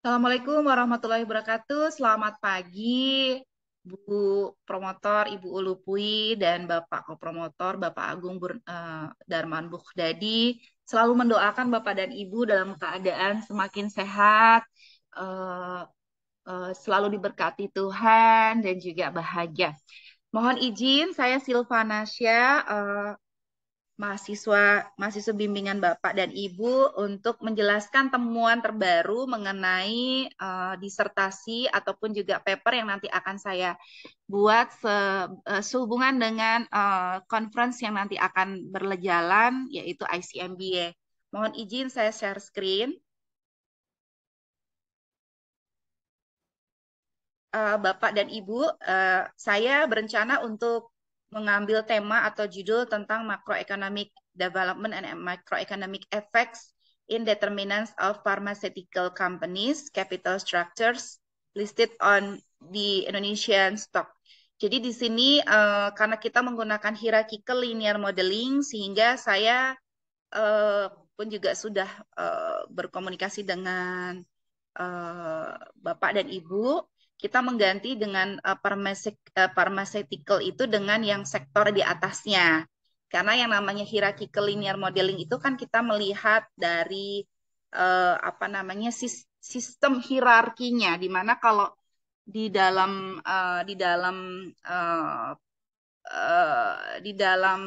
Assalamualaikum warahmatullahi wabarakatuh. Selamat pagi, Bu Promotor, Ibu Ulupui, dan Bapak Kopromotor, Bapak Agung Darman Bukhdadi. Selalu mendoakan Bapak dan Ibu dalam keadaan semakin sehat, eh, selalu diberkati Tuhan, dan juga bahagia. Mohon izin, saya Silvanasya, mahasiswa bimbingan Bapak dan Ibu untuk menjelaskan temuan terbaru mengenai disertasi ataupun juga paper yang nanti akan saya buat sehubungan dengan conference yang nanti akan berjalan yaitu ICMBA. Mohon izin saya share screen. Bapak dan Ibu, saya berencana untuk mengambil tema atau judul tentang macroeconomic development and microeconomic effects in determinants of pharmaceutical companies, capital structures listed on the Indonesian stock. Jadi di sini karena kita menggunakan hierarchical linear modeling, sehingga saya eh, pun juga sudah berkomunikasi dengan Bapak dan Ibu, kita mengganti dengan pharmaceutical itu dengan yang sektor di atasnya. Karena yang namanya hierarchical linear modeling itu kan kita melihat dari apa namanya sistem hierarkinya, di mana kalau di dalam di dalam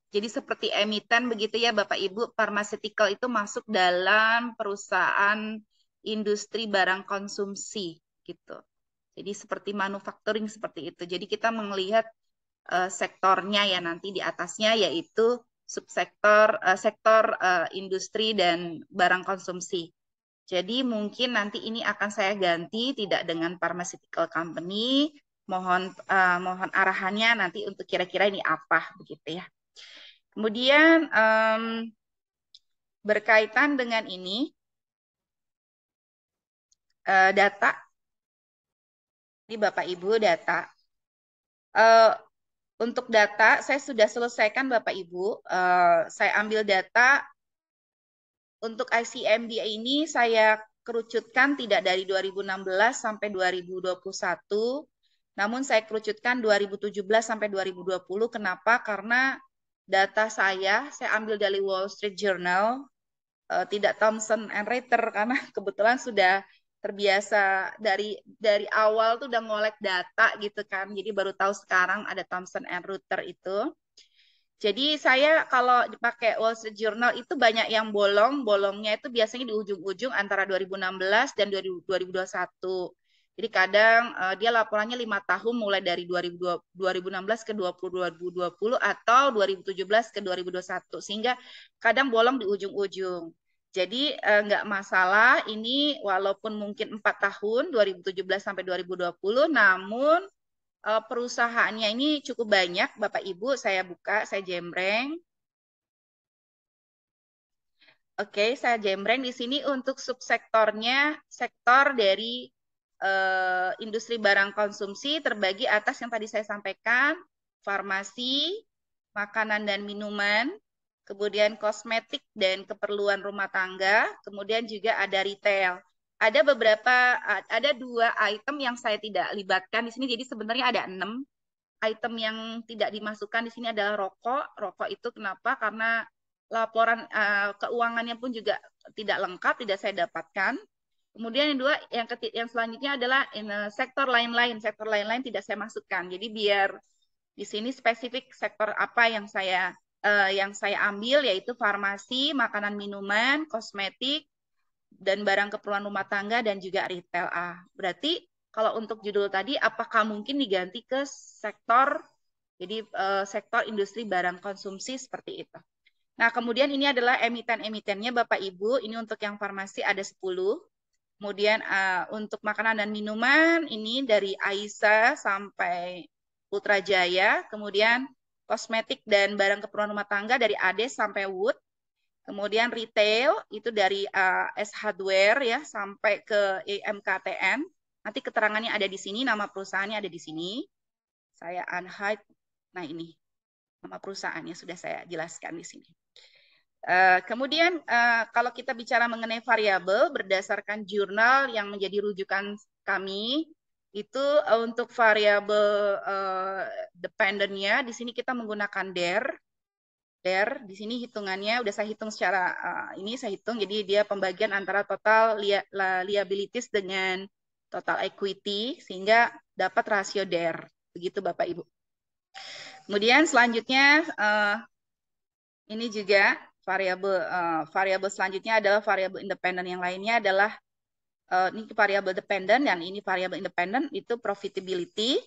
jadi seperti emiten begitu ya Bapak Ibu, pharmaceutical itu masuk dalam perusahaan industri barang konsumsi gitu. Jadi seperti manufacturing seperti itu. Jadi kita melihat sektornya ya nanti di atasnya yaitu subsektor sektor industri dan barang konsumsi. Jadi mungkin nanti ini akan saya ganti tidak dengan pharmaceutical company. Mohon arahannya nanti untuk kira-kira ini apa begitu ya. Kemudian berkaitan dengan ini data, ini Bapak Ibu data. Eh, untuk data saya sudah selesaikan Bapak Ibu. Saya ambil data untuk ICMBA ini saya kerucutkan tidak dari 2016 sampai 2021, namun saya kerucutkan 2017 sampai 2020. Kenapa? Karena data saya ambil dari Wall Street Journal, tidak Thomson and Reuters, karena kebetulan sudah terbiasa dari awal tuh udah ngolek data gitu kan. Jadi baru tahu sekarang ada Thomson and Reuters itu. Jadi saya kalau dipakai Wall Street Journal itu banyak yang bolong, bolongnya itu biasanya di ujung-ujung antara 2016 dan 2021. Jadi kadang dia laporannya 5 tahun mulai dari 2016 ke 2020 atau 2017 ke 2021 sehingga kadang bolong di ujung-ujung. Jadi nggak masalah ini walaupun mungkin 4 tahun 2017 sampai 2020, namun perusahaannya ini cukup banyak, Bapak Ibu. Saya buka, saya jembreng. Oke, saya jembreng di sini untuk subsektornya, sektor dari industri barang konsumsi terbagi atas yang tadi saya sampaikan, farmasi, makanan dan minuman, kemudian kosmetik dan keperluan rumah tangga, kemudian juga ada retail. Ada 2 item yang saya tidak libatkan di sini, jadi sebenarnya ada 6. Item yang tidak dimasukkan di sini adalah rokok. Rokok itu kenapa? Karena laporan keuangannya pun juga tidak lengkap, tidak saya dapatkan. Kemudian yang dua, yang selanjutnya adalah sektor lain-lain. Sektor lain-lain tidak saya masukkan. Jadi biar di sini spesifik sektor apa yang saya ambil yaitu farmasi, makanan minuman, kosmetik, dan barang keperluan rumah tangga dan juga retail A. Berarti kalau untuk judul tadi apakah mungkin diganti ke sektor sektor industri barang konsumsi seperti itu. Nah, kemudian ini adalah emiten-emitennya Bapak Ibu. Ini untuk yang farmasi ada 10. Kemudian untuk makanan dan minuman ini dari Aisyah sampai Putrajaya. Kemudian kosmetik dan barang keperluan rumah tangga dari Ades sampai Wood. Kemudian retail itu dari S Hardware ya sampai ke MKTN. Nanti keterangannya ada di sini, nama perusahaannya ada di sini. Saya unhide. Nah ini nama perusahaannya sudah saya jelaskan di sini. Kemudian kalau kita bicara mengenai variabel berdasarkan jurnal yang menjadi rujukan kami itu untuk variabel dependennya di sini kita menggunakan DER di sini hitungannya udah saya hitung secara ini saya hitung jadi dia pembagian antara total liabilities dengan total equity sehingga dapat rasio DER begitu Bapak Ibu. Kemudian selanjutnya ini juga variabel selanjutnya adalah variabel independen. Yang lainnya adalah ini variabel dependent dan ini variabel independen itu profitability.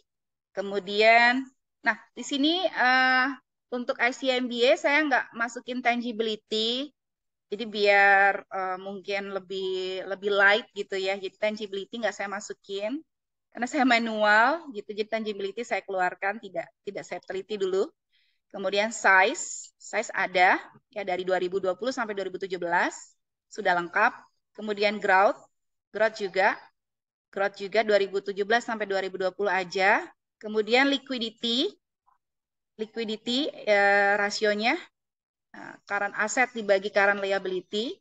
Kemudian, nah di sini untuk ICMBA saya nggak masukin tangibility, jadi biar mungkin lebih light gitu ya. Jadi tangibility nggak saya masukin karena saya manual gitu. Jadi tangibility saya keluarkan, tidak saya teliti dulu. Kemudian size ada ya dari 2020 sampai 2017 sudah lengkap. Kemudian growth juga 2017 sampai 2020 aja. Kemudian liquidity rasionya current asset dibagi current liability.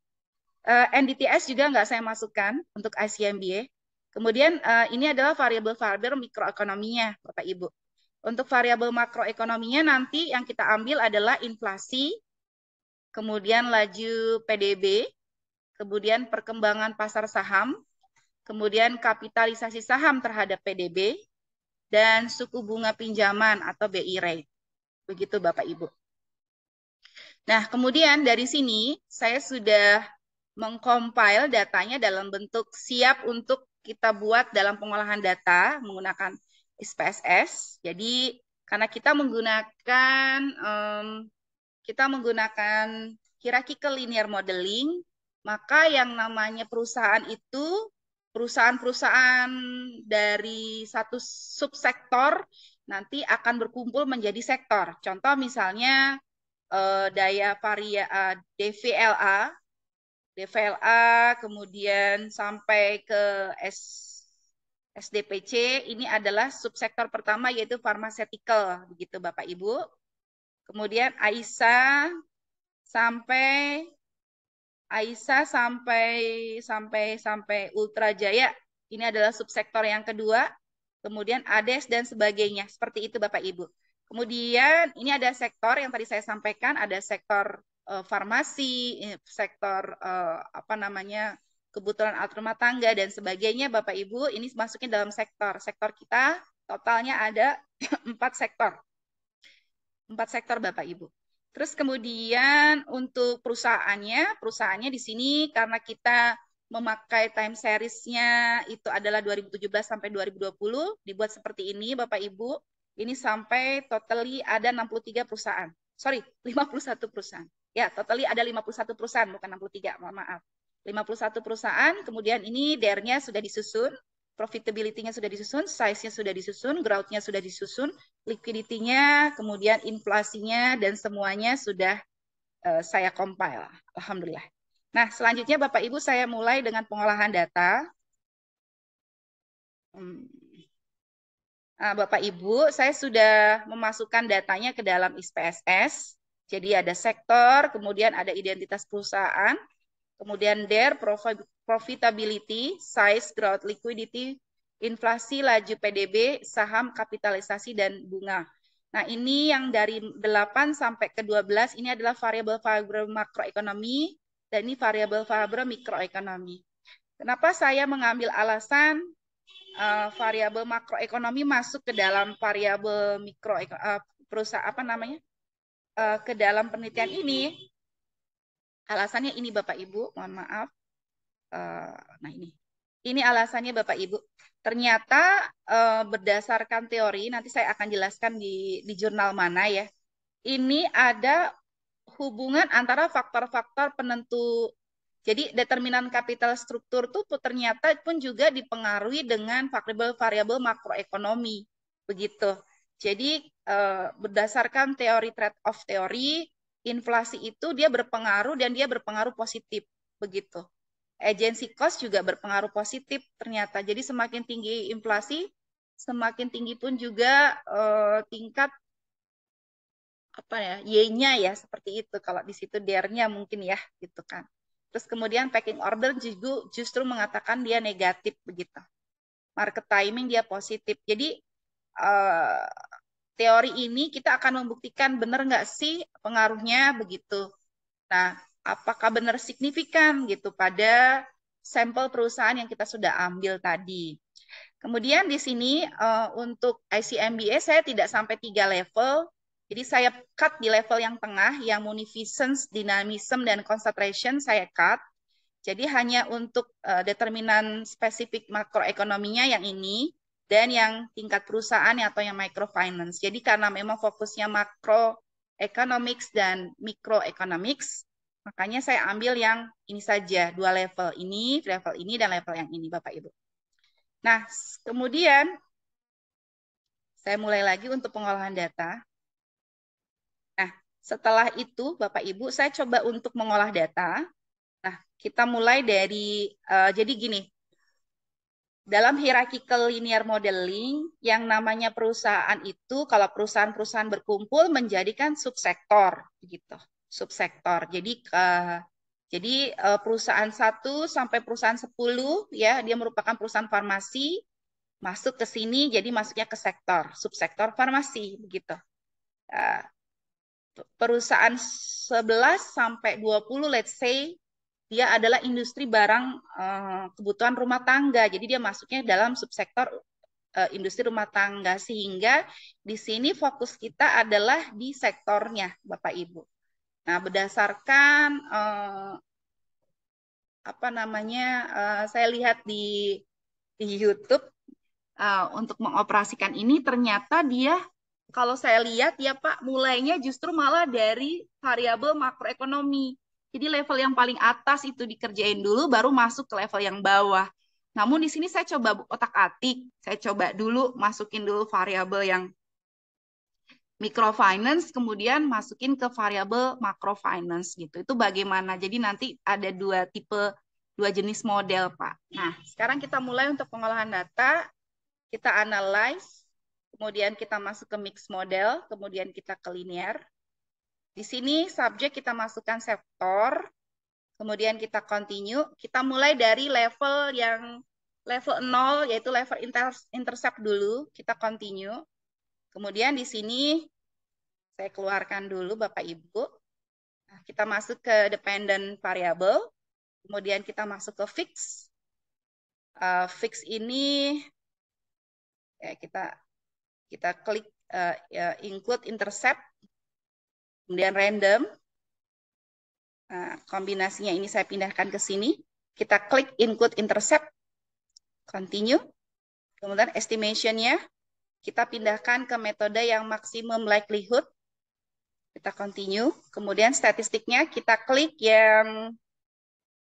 NDTS juga nggak saya masukkan untuk ICMBA. Kemudian ini adalah variabel-variabel mikroekonominya, Bapak Ibu. Untuk variabel makroekonominya nanti yang kita ambil adalah inflasi, kemudian laju PDB, kemudian perkembangan pasar saham, kemudian kapitalisasi saham terhadap PDB, dan suku bunga pinjaman atau BI rate. Begitu Bapak Ibu. Nah, kemudian dari sini saya sudah mengcompile datanya dalam bentuk siap untuk kita buat dalam pengolahan data menggunakan SPSS. Jadi karena kita menggunakan hierarchical linear modeling, maka yang namanya perusahaan itu perusahaan-perusahaan dari satu subsektor nanti akan berkumpul menjadi sektor. Contoh misalnya daya DVLA, kemudian sampai ke SDPC, ini adalah subsektor pertama yaitu pharmaceutical, begitu Bapak Ibu. Kemudian sampai sampai Ultra Jaya, ini adalah subsektor yang kedua. Kemudian ADES dan sebagainya, seperti itu Bapak Ibu. Kemudian ini ada sektor yang tadi saya sampaikan, ada sektor farmasi, sektor kebutuhan alat rumah tangga dan sebagainya Bapak Ibu. Ini masukin dalam sektor. Sektor kita totalnya ada 4 sektor. 4 sektor Bapak Ibu. Terus kemudian untuk perusahaannya di sini karena kita memakai time series-nya itu adalah 2017 sampai 2020, dibuat seperti ini Bapak Ibu. Ini sampai totally ada 63 perusahaan. Sorry, 51 perusahaan. Ya, totally ada 51 perusahaan, bukan 63, mohon maaf. 51 perusahaan, kemudian ini DER-nya sudah disusun, profitability-nya sudah disusun, size-nya sudah disusun, growth-nya sudah disusun, liquidity-nya, kemudian inflasinya, dan semuanya sudah saya compile. Alhamdulillah. Nah, selanjutnya Bapak Ibu saya mulai dengan pengolahan data. Nah, Bapak Ibu, saya sudah memasukkan datanya ke dalam SPSS. Jadi ada sektor, kemudian ada identitas perusahaan, kemudian DER, profitability, size, growth, liquidity, inflasi, laju PDB, saham, kapitalisasi, dan bunga. Nah, ini yang dari 8 sampai ke 12, ini adalah variabel-variabel makroekonomi, dan ini variabel-variabel mikroekonomi. Kenapa saya mengambil alasan variabel makroekonomi masuk ke dalam variabel ke dalam penelitian ini? Alasannya ini Bapak Ibu, mohon maaf. Nah ini alasannya Bapak Ibu. Ternyata berdasarkan teori, nanti saya akan jelaskan di jurnal mana ya. Ini ada hubungan antara faktor-faktor penentu. Jadi determinan kapital struktur itu ternyata pun juga dipengaruhi dengan variabel-variabel makroekonomi. Begitu. Jadi berdasarkan teori trade-off teori, inflasi itu dia berpengaruh dan dia berpengaruh positif. Begitu. Agency cost juga berpengaruh positif ternyata. Jadi semakin tinggi inflasi, semakin tinggi pun juga tingkat apa ya, Y-nya ya seperti itu. Kalau di situ DR-nya mungkin ya gitu kan. Terus kemudian packing order juga justru mengatakan dia negatif begitu. Market timing dia positif. Jadi uh, teori ini kita akan membuktikan benar nggak sih pengaruhnya begitu. Nah, apakah benar signifikan gitu pada sampel perusahaan yang kita sudah ambil tadi. Kemudian di sini untuk ICMBA saya tidak sampai 3 level. Jadi saya cut di level yang tengah, yang munificence, dynamism, dan concentration saya cut. Jadi hanya untuk determinan spesifik makroekonominya yang ini, dan yang tingkat perusahaan atau yang microfinance. Jadi karena memang fokusnya macroeconomics dan microeconomics, makanya saya ambil yang ini saja, 2 level ini, dan level yang ini, Bapak Ibu. Nah, kemudian saya mulai lagi untuk pengolahan data. Nah, setelah itu, Bapak Ibu, saya coba untuk mengolah data. Nah, kita mulai dari, jadi gini, dalam hierarchical linear modeling, yang namanya perusahaan itu, kalau perusahaan-perusahaan berkumpul menjadikan subsektor, gitu. Subsektor. Jadi perusahaan 1 sampai perusahaan 10, ya, dia merupakan perusahaan farmasi, masuk ke sini, jadi masuknya ke sektor, subsektor farmasi, begitu. Perusahaan 11 sampai 20, let's say, dia adalah industri barang kebutuhan rumah tangga. Jadi dia masuknya dalam subsektor industri rumah tangga. Sehingga di sini fokus kita adalah di sektornya, Bapak Ibu. Nah, berdasarkan apa namanya, saya lihat di YouTube untuk mengoperasikan ini, ternyata dia, kalau saya lihat ya Pak, mulainya justru malah dari variabel makroekonomi. Jadi level yang paling atas itu dikerjain dulu, baru masuk ke level yang bawah. Namun di sini saya coba otak-atik, saya coba dulu masukin dulu variabel yang microfinance, kemudian masukin ke variabel macrofinance gitu. Itu bagaimana? Jadi nanti ada dua jenis model Pak. Nah, sekarang kita mulai untuk pengolahan data, kita analyze, kemudian kita masuk ke mix model, kemudian kita ke linear. Di sini subjek kita masukkan sektor, kemudian kita continue. Kita mulai dari level yang level 0, yaitu level intercept dulu, kita continue. Kemudian di sini saya keluarkan dulu Bapak Ibu. Nah, kita masuk ke dependent variable, kemudian kita masuk ke fix. Fix ini ya, kita klik include intercept, kemudian random. Nah, kombinasinya ini saya pindahkan ke sini. Kita klik include intercept, continue. Kemudian estimation-nya kita pindahkan ke metode yang maximum likelihood. Kita continue. Kemudian statistiknya kita klik yang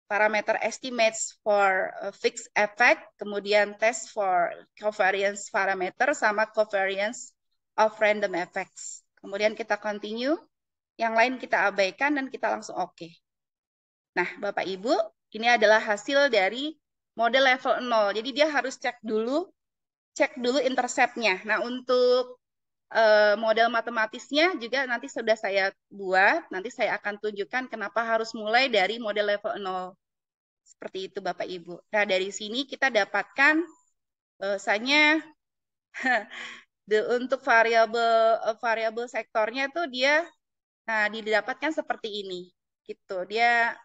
parameter estimates for fixed effect, kemudian test for covariance parameter sama covariance of random effects. Kemudian kita continue, yang lain kita abaikan dan kita langsung oke. Nah, Bapak Ibu, ini adalah hasil dari model level 0. Jadi dia harus cek dulu intercept-nya. Nah, untuk model matematisnya juga nanti sudah saya buat, nanti saya akan tunjukkan kenapa harus mulai dari model level 0. Seperti itu Bapak Ibu. Nah, dari sini kita dapatkan bahwasanya untuk variabel sektornya tuh dia didapatkan seperti ini. Gitu. Dia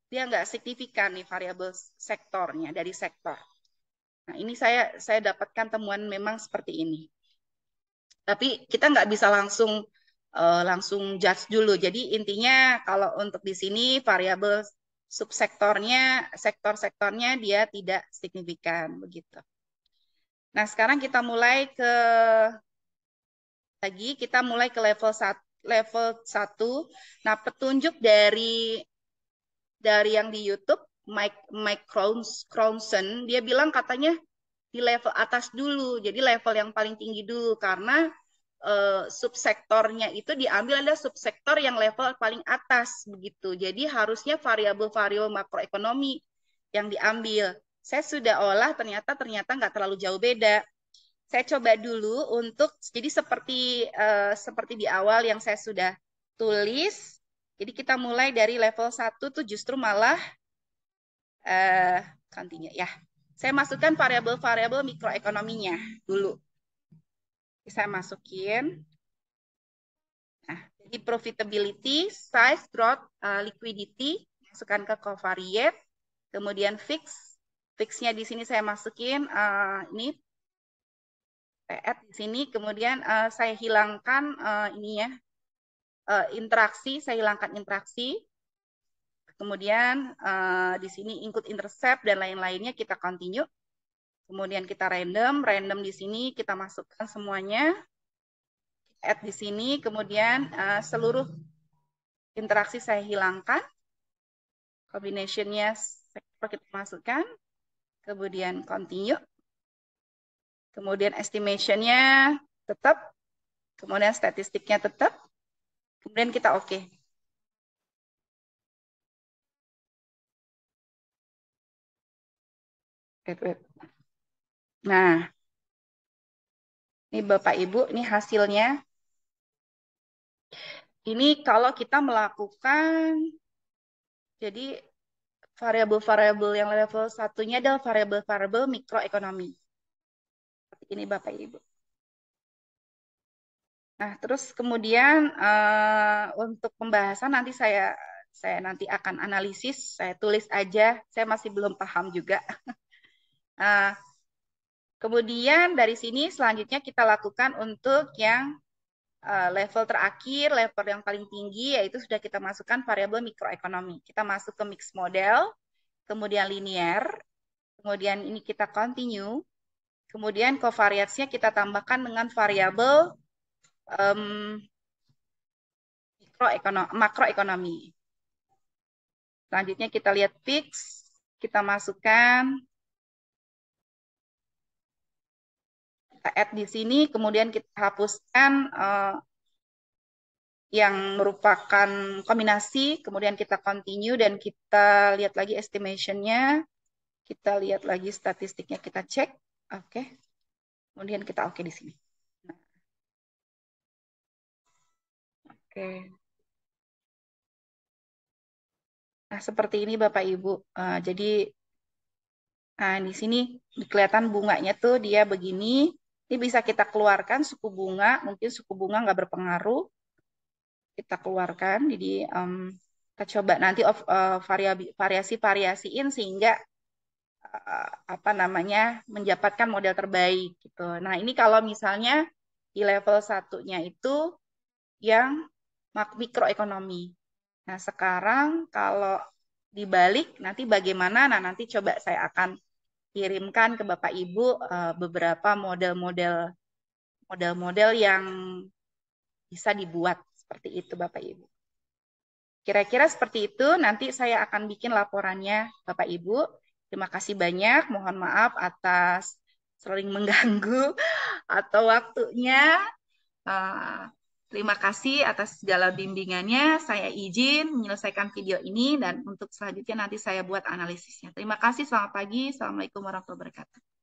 nggak signifikan nih variabel sektornya dari sektor. Nah, ini saya dapatkan temuan memang seperti ini. Tapi kita nggak bisa langsung judge dulu. Jadi intinya kalau untuk di sini variabel subsektornya, sektor-sektornya dia tidak signifikan begitu. Nah, sekarang kita mulai ke level 1. Nah, petunjuk dari yang di YouTube, Mike Crownson, dia bilang katanya di level atas dulu. Jadi level yang paling tinggi dulu karena subsektornya itu diambil adalah subsektor yang level paling atas begitu. Jadi harusnya variabel-variabel makroekonomi yang diambil. Saya sudah olah ternyata nggak terlalu jauh beda. saya coba dulu untuk, jadi seperti di awal yang saya sudah tulis. Jadi kita mulai dari level 1 tuh justru malah continue ya. Saya masukkan variabel-variabel mikroekonominya dulu. Saya masukin. Nah, jadi profitability, size, growth, liquidity, masukkan ke covariate, kemudian fix. Fixnya di sini saya masukin ini add di sini, kemudian saya hilangkan ini ya interaksi, saya hilangkan interaksi. Kemudian di sini include intercept dan lain-lainnya kita continue. Kemudian kita random di sini kita masukkan semuanya. Add di sini, kemudian seluruh interaksi saya hilangkan. Combination-nya kita masukkan. Kemudian continue. Kemudian estimation-nya tetap. Kemudian statistiknya tetap. Kemudian kita oke. Wait. Nah, ini Bapak Ibu, ini hasilnya. Ini kalau kita melakukan, jadi variabel-variabel yang level satunya adalah variabel-variabel mikroekonomi. Seperti ini Bapak Ibu. Nah, terus kemudian untuk pembahasan nanti saya nanti akan analisis, saya tulis aja, saya masih belum paham juga. Kemudian dari sini selanjutnya kita lakukan untuk yang level terakhir, level yang paling tinggi, yaitu sudah kita masukkan variabel mikroekonomi. Kita masuk ke mix model, kemudian linear, kemudian ini kita continue, kemudian covariance-nya kita tambahkan dengan variabel makroekonomi. Selanjutnya kita lihat fix, kita masukkan, kita add di sini, kemudian kita hapuskan yang merupakan kombinasi, kemudian kita continue dan kita lihat lagi estimation-nya, kita lihat lagi statistiknya, kita cek, oke. Kemudian kita oke di sini. Oke. Nah, seperti ini Bapak Ibu. Jadi di sini kelihatan bunganya tuh dia begini. Ini bisa kita keluarkan suku bunga, mungkin suku bunga nggak berpengaruh. Kita keluarkan, jadi kita coba nanti variasi-variasiin sehingga apa namanya mendapatkan model terbaik gitu. Nah, ini kalau misalnya di level satunya itu yang mikroekonomi. Nah, sekarang kalau dibalik nanti bagaimana? Nah, nanti coba saya akan kirimkan ke Bapak Ibu beberapa model-model yang bisa dibuat seperti itu Bapak Ibu. Kira-kira seperti itu, nanti saya akan bikin laporannya Bapak Ibu. Terima kasih banyak, mohon maaf atas sering mengganggu atau waktunya. Terima kasih atas segala bimbingannya. Saya izin menyelesaikan video ini dan untuk selanjutnya nanti saya buat analisisnya. Terima kasih, selamat pagi. Assalamualaikum warahmatullahi wabarakatuh.